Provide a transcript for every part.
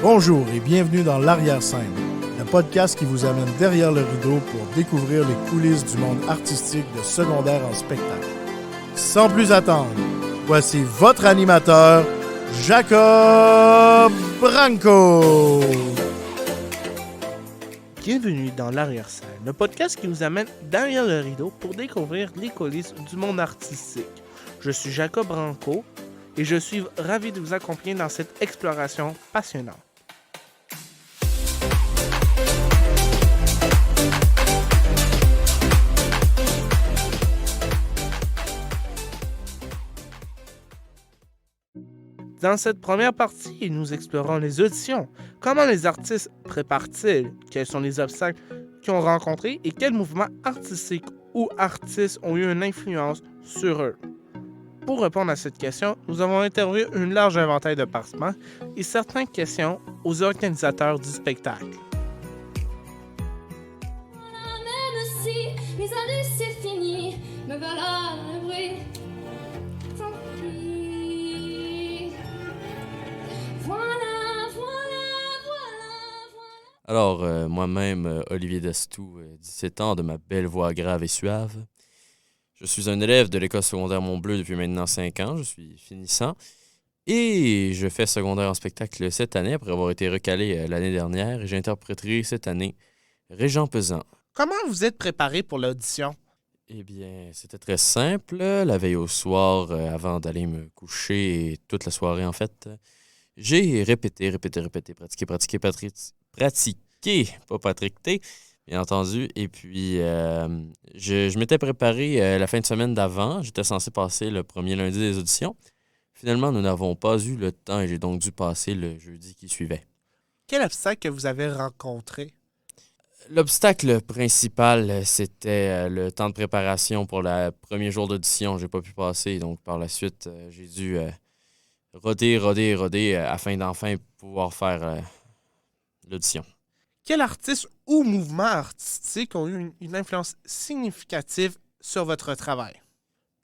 Bonjour et bienvenue dans l'Arrière-Scène, le podcast qui vous amène derrière le rideau pour découvrir les coulisses du monde artistique de secondaire en spectacle. Sans plus attendre, voici votre animateur, Jacob Branco. Bienvenue dans l'Arrière-Scène, le podcast qui vous amène derrière le rideau pour découvrir les coulisses du monde artistique. Je suis Jacob Branco et je suis ravi de vous accompagner dans cette exploration passionnante. Dans cette première partie, nous explorons les auditions. Comment les artistes préparent-ils? Quels sont les obstacles qu'ils ont rencontrés et quels mouvements artistiques ou artistes ont eu une influence sur eux? Pour répondre à cette question, nous avons interviewé une large éventail de participants et certaines questions aux organisateurs du spectacle. Même si mes années c'est fini, me voilà le bruit. Tant pis. Voilà. Alors, moi-même, Olivier Destou, 17 ans, de ma belle voix grave et suave. Je suis un élève de l'école secondaire Mont-Bleu depuis maintenant 5 ans. Je suis finissant. Et je fais secondaire en spectacle cette année, après avoir été recalé l'année dernière. Et j'interpréterai cette année Régent Pesant. Comment vous êtes préparé pour l'audition? Eh bien, c'était très simple. La veille au soir, avant d'aller me coucher, et toute la soirée en fait, j'ai répété, pratiqué, pas pratiqué, bien entendu. Et puis, je m'étais préparé la fin de semaine d'avant. J'étais censé passer le premier lundi des auditions. Finalement, nous n'avons pas eu le temps et j'ai donc dû passer le jeudi qui suivait. Quel obstacle que vous avez rencontré? L'obstacle principal, c'était le temps de préparation pour le premier jour d'audition. J'ai pas pu passer, donc par la suite, j'ai dû roder afin d'enfin pouvoir faire l'audition. Quel artiste ou mouvement artistique ont eu une influence significative sur votre travail?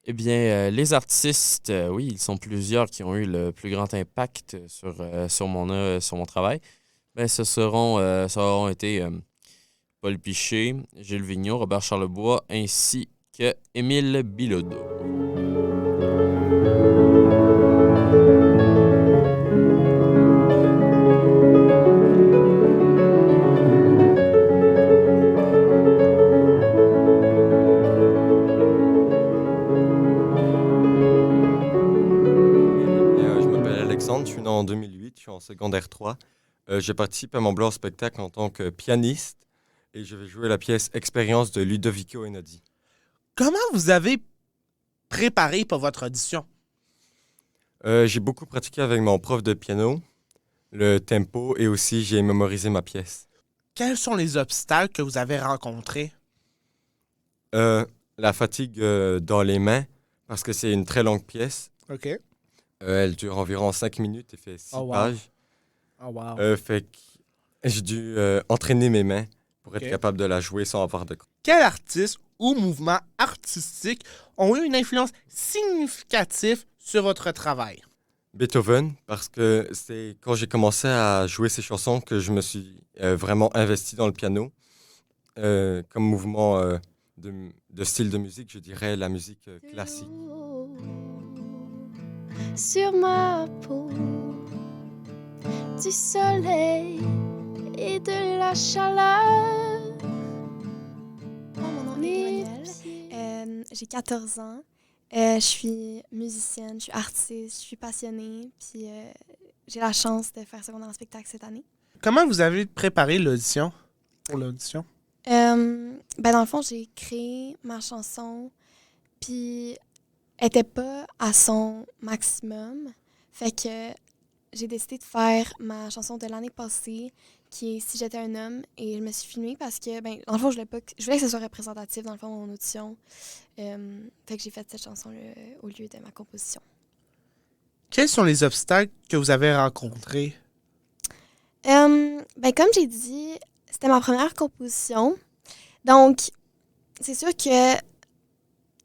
Eh bien, les artistes, oui, ils sont plusieurs qui ont eu le plus grand impact sur mon travail. Ben, ça auront été Paul Piché, Gilles Vigneault, Robert Charlebois, ainsi que Émile Bilodeau. Je suis né en 2008, je suis en secondaire 3. Je participe à Mont-Blanc spectacle en tant que pianiste et je vais jouer la pièce Expérience de Ludovico Einaudi. Comment vous avez préparé pour votre audition? J'ai beaucoup pratiqué avec mon prof de piano, le tempo et aussi j'ai mémorisé ma pièce. Quels sont les obstacles que vous avez rencontrés? La fatigue dans les mains parce que c'est une très longue pièce. OK. Elle dure environ 5 minutes et fait 6 pages. Oh wow. Fait que j'ai dû entraîner mes mains pour être capable de la jouer sans avoir de... Quel artiste ou mouvement artistique ont eu une influence significative sur votre travail? Beethoven, parce que c'est quand j'ai commencé à jouer ces chansons que je me suis vraiment investi dans le piano. Comme mouvement de style de musique, je dirais la musique classique. Sur ma peau, du soleil et de la chaleur. Mon nom est Emmanuelle. J'ai 14 ans. Je suis musicienne, je suis artiste, je suis passionnée. Puis j'ai la chance de faire secondaire en spectacle cette année. Comment vous avez préparé l'audition? Pour l'audition? Dans le fond, j'ai créé ma chanson. Puis elle n'était pas à son maximum. Fait que j'ai décidé de faire ma chanson de l'année passée, qui est Si j'étais un homme. Et je me suis filmée parce que, dans le fond, je voulais que ce soit représentatif, dans le fond, de mon audition. Fait que j'ai fait cette chanson-là au lieu de ma composition. Quels sont les obstacles que vous avez rencontrés? Comme j'ai dit, c'était ma première composition. Donc, c'est sûr que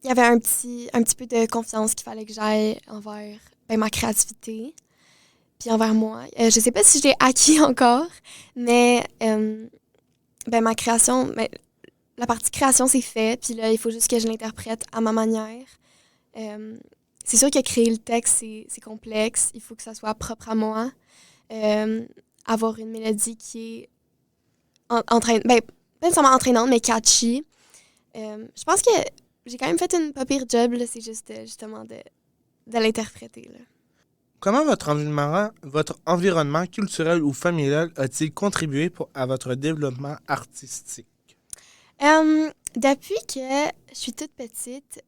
il y avait un petit peu de confiance qu'il fallait que j'aille envers ma créativité. puis envers moi. Je sais pas si je l'ai acquis encore, mais ma création, la partie création, c'est fait, puis là, il faut juste que je l'interprète à ma manière. C'est sûr que créer le texte, c'est complexe. Il faut que ça soit propre à moi. Avoir une mélodie qui est pas nécessairement entraînante, mais catchy. Je pense que j'ai quand même fait une pas pire job, là. C'est juste justement de l'interpréter, là. Comment votre environnement culturel ou familial a-t-il contribué à votre développement artistique? Depuis que je suis toute petite,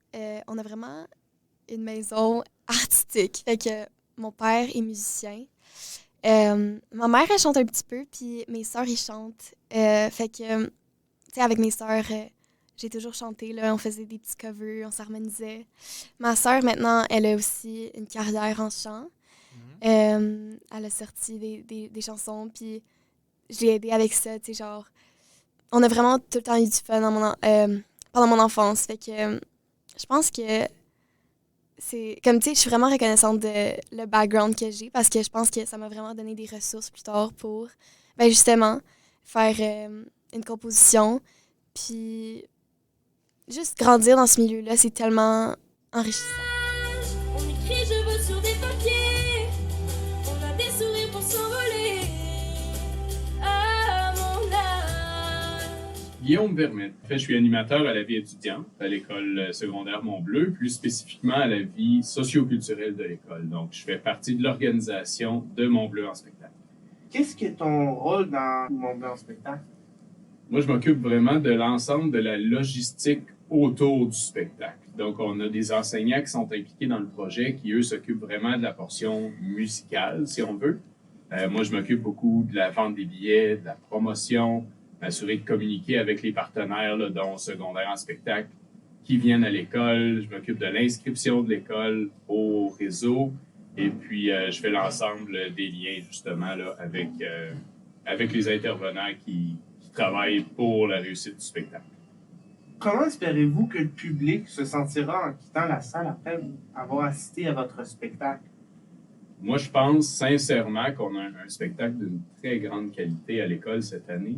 on a vraiment une maison artistique. Fait que mon père est musicien. Ma mère, elle chante un petit peu, puis mes sœurs, ils chantent. Fait que, tu sais, avec mes sœurs, j'ai toujours chanté, là. On faisait des petits covers, on s'harmonisait. Ma sœur, maintenant, elle a aussi une carrière en chant. Elle a sorti des chansons, puis je l'ai aidée avec ça, tu sais, genre... On a vraiment tout le temps eu du fun pendant mon enfance. Fait que je pense que c'est... Comme, tu sais, je suis vraiment reconnaissante de le background que j'ai parce que je pense que ça m'a vraiment donné des ressources plus tard pour, justement, faire une composition. Puis juste grandir dans ce milieu-là, c'est tellement enrichissant. On écrit je veux sur des papiers. On a des sourires pour s'envoler. À mon âge. Guillaume Vermette. En fait, je suis animateur à la vie étudiante à l'école secondaire Mont-Bleu, plus spécifiquement à la vie socio-culturelle de l'école. Donc, je fais partie de l'organisation de Mont-Bleu en spectacle. Qu'est-ce qui est ton rôle dans Mont-Bleu en spectacle? Moi, je m'occupe vraiment de l'ensemble de la logistique autour du spectacle. Donc, on a des enseignants qui sont impliqués dans le projet, qui, eux, s'occupent vraiment de la portion musicale, si on veut. Moi, je m'occupe beaucoup de la vente des billets, de la promotion, m'assurer de communiquer avec les partenaires, là, dont secondaire en spectacle, qui viennent à l'école. Je m'occupe de l'inscription de l'école au réseau. Et puis, je fais l'ensemble des liens, justement, là, avec les intervenants qui travaillent pour la réussite du spectacle. Comment espérez-vous que le public se sentira en quittant la salle après avoir assisté à votre spectacle? Moi, je pense sincèrement qu'on a un spectacle d'une très grande qualité à l'école cette année.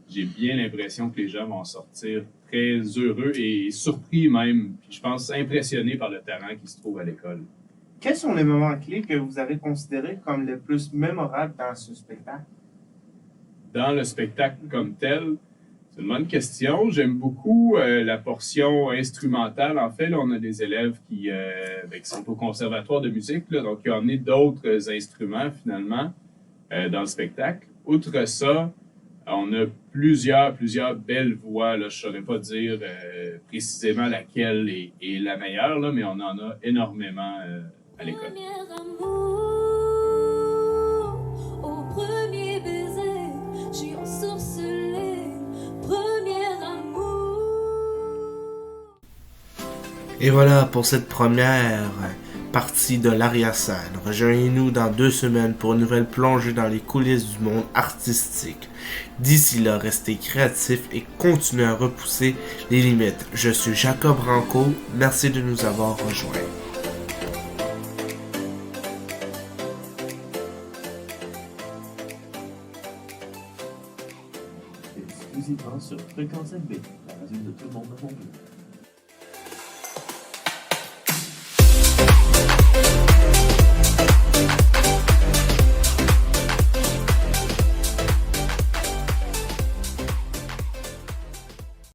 J'ai bien l'impression que les gens vont sortir très heureux et surpris même, puis je pense impressionnés par le talent qui se trouve à l'école. Quels sont les moments clés que vous avez considérés comme les plus mémorables dans ce spectacle? Dans le spectacle comme tel, c'est une bonne question. J'aime beaucoup la portion instrumentale. En fait, là, on a des élèves qui sont au conservatoire de musique, là, donc qui ont amené d'autres instruments, finalement, dans le spectacle. Outre ça, on a plusieurs belles voix. Là. Je ne saurais pas dire précisément laquelle est la meilleure, là, mais on en a énormément à l'école. Premier amour, au premier baiser, j'ai ensorcelé. Premier amour. Et voilà pour cette première partie de l'arrière-scène. Rejoignez-nous dans 2 semaines pour une nouvelle plongée dans les coulisses du monde artistique. D'ici là, restez créatifs et continuez à repousser les limites. Je suis Jacob Ranco. Merci de nous avoir rejoints. Exclusivement sur Fréquence FB, la radio de tout le monde de Mont-Bleu.